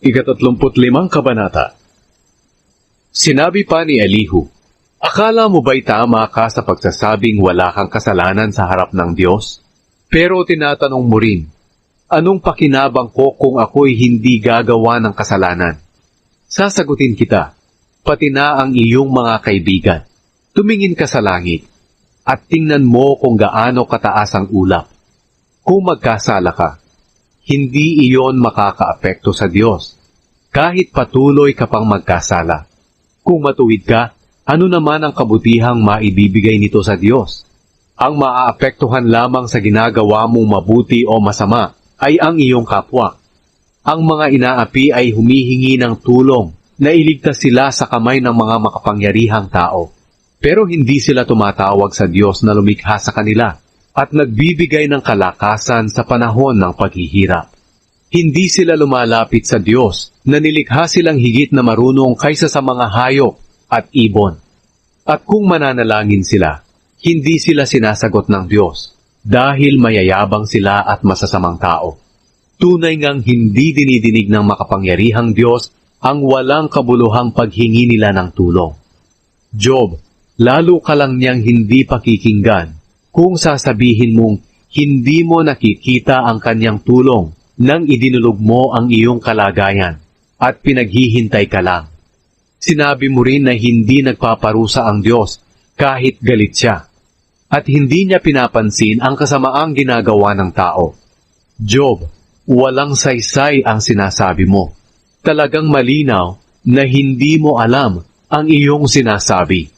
ika-35 kabanata. Sinabi pa ni Elihu, akala mo ba'y tama ka sa pagsasabing wala kang kasalanan sa harap ng Diyos? Pero tinatanong mo rin, anong pakinabang ko kung ako'y hindi gagawa ng kasalanan? Sasagutin kita, pati na ang iyong mga kaibigan. Tumingin ka sa langit, at tingnan mo kung gaano kataas ang ulap. Kung magkasala ka, hindi iyon makakaapekto sa Diyos, kahit patuloy ka pang magkasala. Kung matuwid ka, ano naman ang kabutihang maibibigay nito sa Diyos? Ang maaapektuhan lamang sa ginagawa mong mabuti o masama ay ang iyong kapwa. Ang mga inaapi ay humihingi ng tulong na iligtas sila sa kamay ng mga makapangyarihang tao. Pero hindi sila tumatawag sa Diyos na lumikha sa kanila at nagbibigay ng kalakasan sa panahon ng paghihirap. Hindi sila lumalapit sa Diyos na nilikha silang higit na marunong kaysa sa mga hayop at ibon. At kung mananalangin sila, hindi sila sinasagot ng Diyos dahil mayayabang sila at masasamang tao. Tunay ngang hindi dinidinig ng makapangyarihang Diyos ang walang kabuluhang paghingi nila ng tulong. Job, lalo ka lang niyang hindi pakikinggan kung sasabihin mong hindi mo nakikita ang kanyang tulong nang idinulog mo ang iyong kalagayan at pinaghihintay ka lang. Sinabi mo rin na hindi nagpaparusa ang Diyos kahit galit siya at hindi niya pinapansin ang kasamaang ginagawa ng tao. Job, walang saysay ang sinasabi mo. Talagang malinaw na hindi mo alam ang iyong sinasabi.